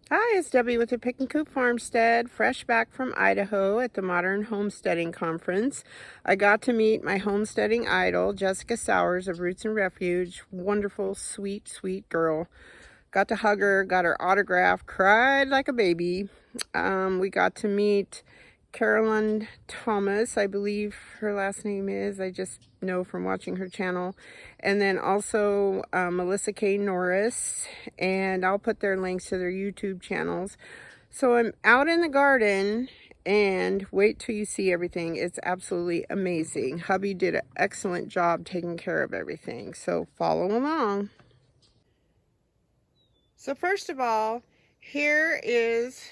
Hi, it's Debbie with the Pick and Coop Farmstead, fresh back from Idaho at the Modern Homesteading Conference. I got to meet my homesteading idol, Jessica Sowers of Roots and Refuge. Wonderful, sweet, sweet girl. Got to hug her, got her autograph, cried like a baby. We got to meet Carolyn Thomas, I believe her last name is. I just know from watching her channel. And then also Melissa K. Norris. And I'll put their links to their YouTube channels. So I'm out in the garden, and wait till you see everything. It's absolutely amazing. Hubby did an excellent job taking care of everything. So follow along. So first of all, here is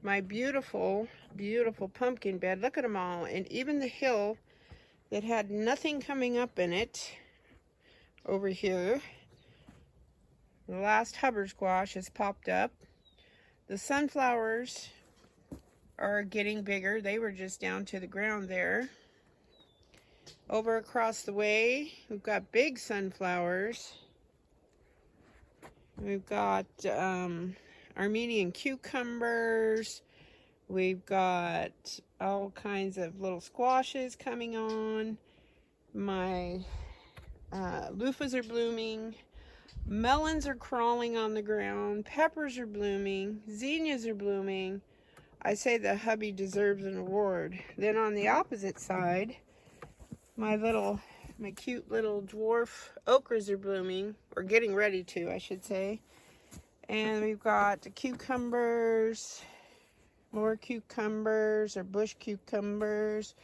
my beautiful, beautiful pumpkin bed. Look at them all. And even the hill that had nothing coming up in it over here. The last Hubbard squash has popped up. The sunflowers are getting bigger. They were just down to the ground there. Over across the way, we've got big sunflowers. We've got Armenian cucumbers. We've got all kinds of little squashes coming on. My loofahs are blooming. Melons are crawling on the ground. Peppers are blooming. Zinnias are blooming. I say the hubby deserves an award. Then on the opposite side, my cute little dwarf okras are blooming, or getting ready to, I should say. And we've got the cucumbers, more cucumbers or bush cucumbers,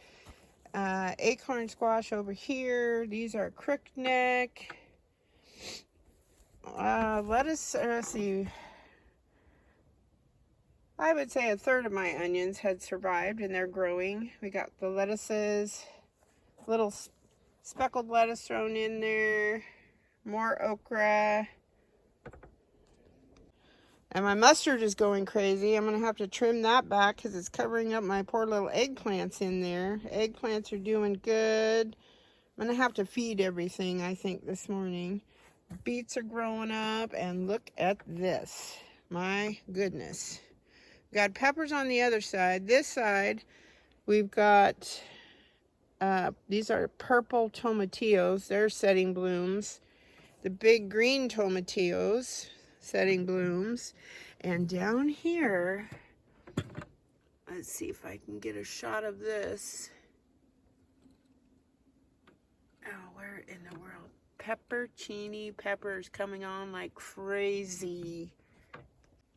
acorn squash over here. These are crookneck. Lettuce, let's see. I would say a third of my onions had survived and they're growing. We got the lettuces, little speckled lettuce thrown in there, more okra. And my mustard is going crazy. I'm going to have to trim that back because it's covering up my poor little eggplants in there. Eggplants are doing good. I'm going to have to feed everything, I think, this morning. Beets are growing up, and look at this. My goodness. We've got peppers on the other side. This side, we've got, these are purple tomatillos. They're setting blooms. The big green tomatillos setting blooms. And down here, let's see if I can get a shot of this. Oh, where in the world? Peppercini peppers coming on like crazy.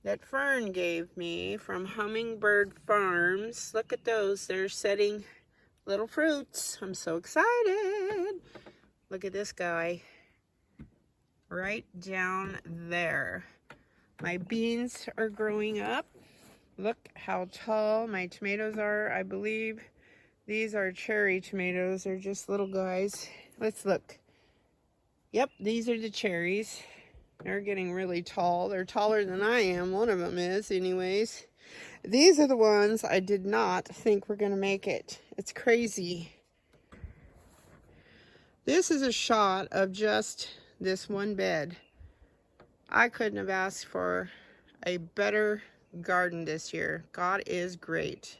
That Fern gave me from Hummingbird Farms. Look at those. They're setting little fruits. I'm so excited. Look at this guy. Right down there. My beans are growing up. Look how tall my tomatoes are. I believe these are cherry tomatoes. They're just little guys. Let's look. Yep, these are the cherries. They're getting really tall. They're taller than I am. One of them is, anyways. These are the ones I did not think were going to make it. It's crazy. This is a shot of just this one bed. I couldn't have asked for a better garden this year. God is great.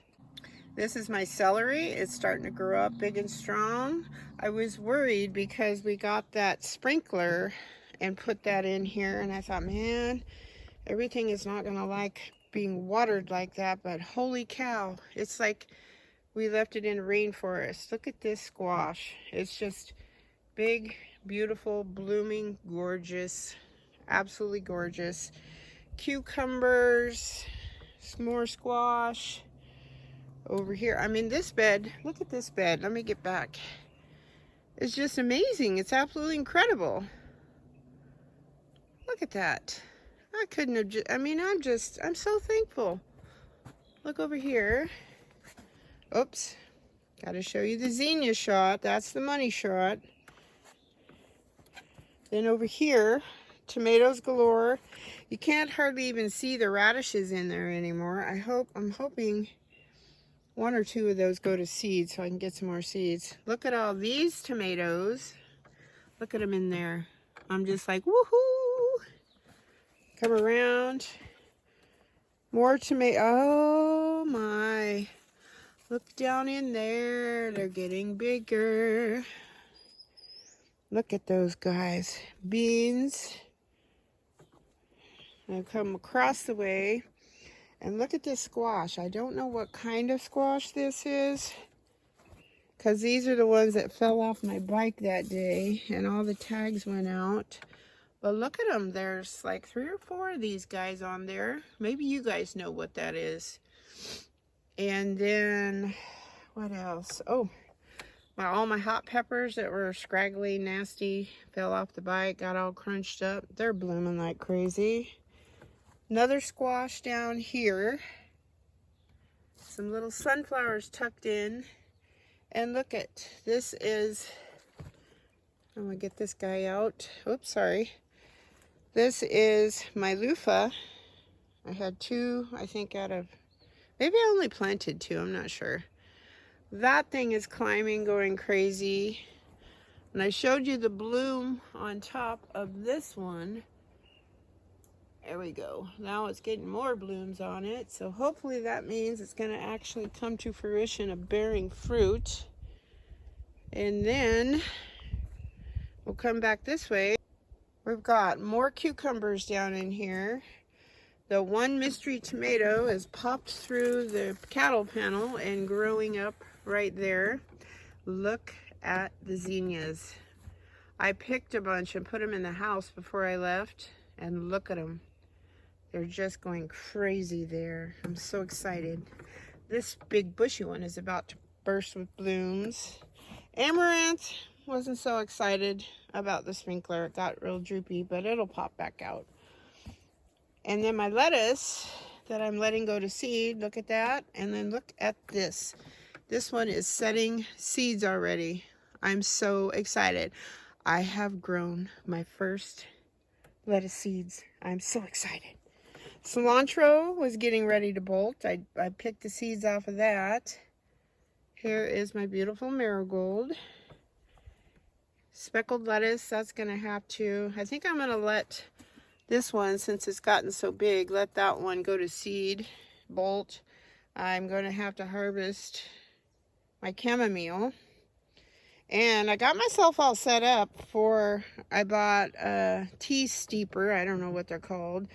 This is my celery. It's starting to grow up big and strong. I was worried because we got that sprinkler and put that in here, and I thought, man, everything is not going to like being watered like that, but holy cow, it's like we left it in a rainforest. Look at this squash. It's just big, beautiful, blooming, gorgeous, absolutely gorgeous. Cucumbers, some more squash over here. I mean, this bed, look at this bed. Let me get back. It's just amazing. It's absolutely incredible. Look at that. I couldn't have just, I mean, I'm so thankful. Look over here. Oops. Got to show you the zinnia shot. That's the money shot. Then over here, tomatoes galore. You can't hardly even see the radishes in there anymore. I'm hoping one or two of those go to seed so I can get some more seeds. Look at all these tomatoes. Look at them in there. I'm just like, woohoo! Come around. More tomato. Oh my. Look down in there. They're getting bigger. Look at those guys. Beans. I come across the way. And look at this squash. I don't know what kind of squash this is, because these are the ones that fell off my bike that day and all the tags went out. But look at them. There's like 3 or 4 of these guys on there. Maybe you guys know what that is. And then, what else? Oh, all my hot peppers that were scraggly, nasty, fell off the bike, got all crunched up. They're blooming like crazy. Another squash down here. Some little sunflowers tucked in. And look at, this is, I'm gonna get this guy out. Oops, sorry. This is my loofah. I had 2, I think, out of, maybe I only planted 2, I'm not sure. That thing is climbing, going crazy. And I showed you the bloom on top of this one. There we go. Now it's getting more blooms on it. So hopefully that means it's going to actually come to fruition of bearing fruit. And then we'll come back this way. We've got more cucumbers down in here. The one mystery tomato is popped through the cattle panel and growing up right there. Look at the zinnias. I picked a bunch and put them in the house before I left. And look at them. They're just going crazy there. I'm so excited. This big bushy one is about to burst with blooms. Amaranth, wasn't so excited about the sprinkler. It got real droopy, but it'll pop back out. And then my lettuce that I'm letting go to seed, look at that. And then look at this. This one is setting seeds already. I'm so excited. I have grown my first lettuce seeds. I'm so excited. Cilantro was getting ready to bolt. I picked the seeds off of that. Here is my beautiful marigold. Speckled lettuce, that's going to have to, I think I'm going to let this one, since it's gotten so big, let that one go to seed, bolt. I'm going to have to harvest my chamomile. And I got myself all set up for, I bought a tea steeper. I don't know what they're called.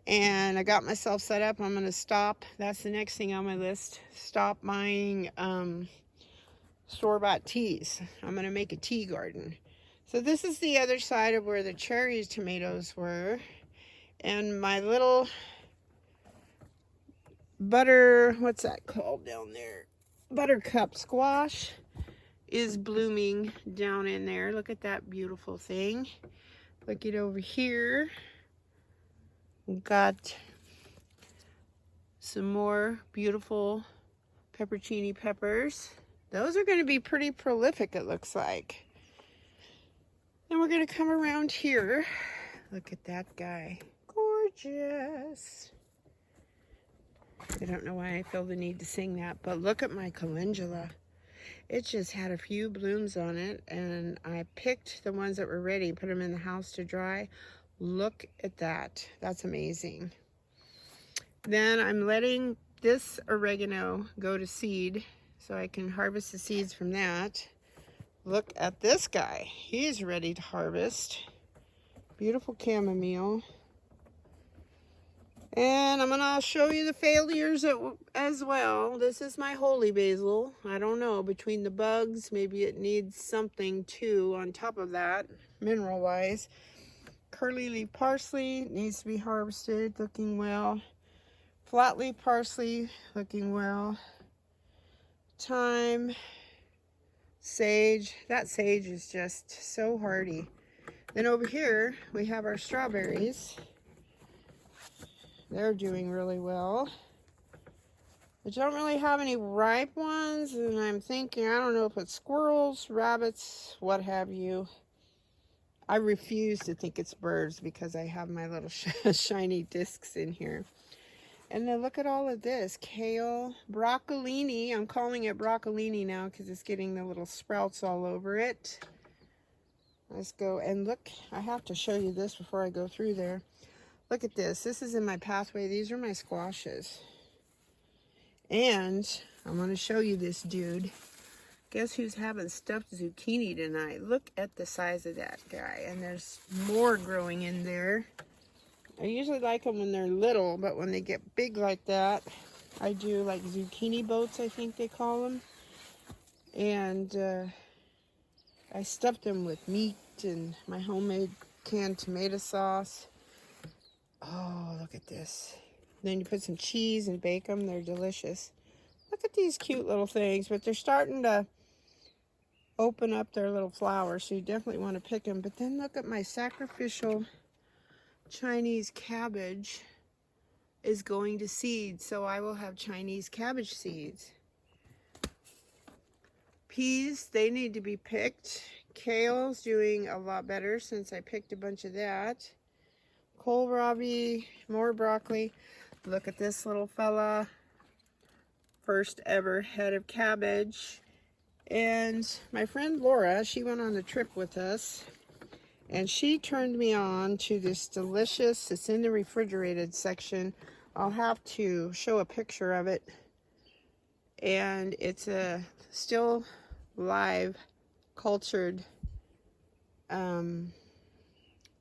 And I got myself set up. I'm going to stop. That's the next thing on my list. Stop buying store-bought teas. I'm going to make a tea garden. So this is the other side of where the cherry tomatoes were. And my little butter, what's that called down there? Buttercup squash is blooming down in there. Look at that beautiful thing. Look it over here. We've got some more beautiful peppercini peppers. Those are going to be pretty prolific, it looks like. Then we're going to come around here. Look at that guy. Gorgeous. I don't know why I feel the need to sing that, but look at my calendula. It just had a few blooms on it, and I picked the ones that were ready, put them in the house to dry. Look at that. That's amazing. Then I'm letting this oregano go to seed so I can harvest the seeds from that. Look at this guy. He's ready to harvest. Beautiful chamomile. And I'm going to show you the failures as well. This is my holy basil. I don't know, between the bugs, maybe it needs something too on top of that, mineral-wise. Curly leaf parsley needs to be harvested, looking well. Flat leaf parsley, looking well. Thyme, sage. That sage is just so hardy. Then over here, we have our strawberries. They're doing really well. I don't really have any ripe ones, and I'm thinking, I don't know if it's squirrels, rabbits, what have you. I refuse to think it's birds because I have my little shiny discs in here. And then look at all of this. Kale, broccolini. I'm calling it broccolini now because it's getting the little sprouts all over it. Let's go and look. I have to show you this before I go through there. Look at this. This is in my pathway. These are my squashes. And I'm going to show you this dude. Guess who's having stuffed zucchini tonight? Look at the size of that guy. And there's more growing in there. I usually like them when they're little, but when they get big like that, I do like zucchini boats, I think they call them. And I stuffed them with meat and my homemade canned tomato sauce. Oh, look at this. Then you put some cheese and bake them. They're delicious. Look at these cute little things, but they're starting to open up their little flowers, so you definitely want to pick them. But then look at my sacrificial Chinese cabbage is going to seed, so I will have Chinese cabbage seeds. Peas, they need to be picked. Kale's doing a lot better since I picked a bunch of that. Kohlrabi, more broccoli. Look at this little fella. First ever head of cabbage. And my friend Laura, she went on a trip with us. And she turned me on to this delicious, it's in the refrigerated section. I'll have to show a picture of it. And it's a still live, cultured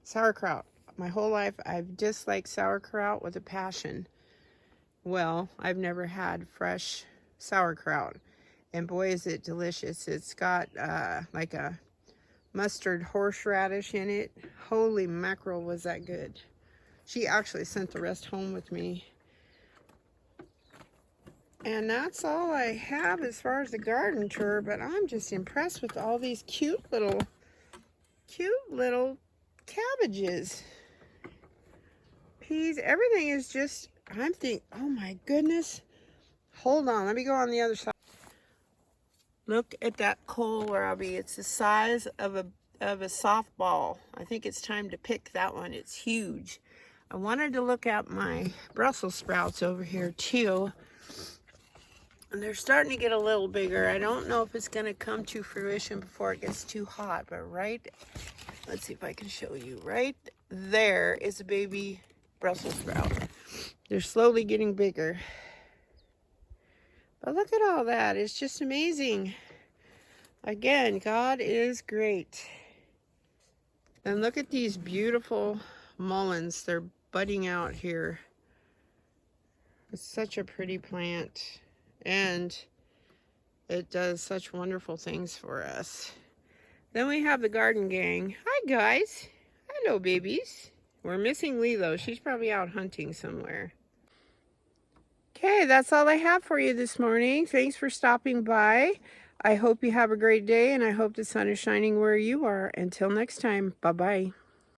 sauerkraut. My whole life, I've disliked sauerkraut with a passion. Well, I've never had fresh sauerkraut. And boy, is it delicious. It's got like a mustard horseradish in it. Holy mackerel, was that good. She actually sent the rest home with me. And that's all I have as far as the garden tour, but I'm just impressed with all these cute little cabbages. Peas, everything is just, I'm thinking, oh my goodness. Hold on, let me go on the other side. Look at that kohlrabi. It's the size of a softball. I think it's time to pick that one. It's huge. I wanted to look at my Brussels sprouts over here too. And they're starting to get a little bigger. I don't know if it's going to come to fruition before it gets too hot, but let's see if I can show you. Right there is a baby Brussels sprout. They're slowly getting bigger. But look at all that. It's just amazing. Again, God is great. And look at these beautiful mulleins. They're budding out here. It's such a pretty plant. And it does such wonderful things for us. Then we have the garden gang. Hi, guys. Hello, babies. We're missing Lilo. She's probably out hunting somewhere. Okay, that's all I have for you this morning. Thanks for stopping by. I hope you have a great day, and I hope the sun is shining where you are. Until next time, bye-bye.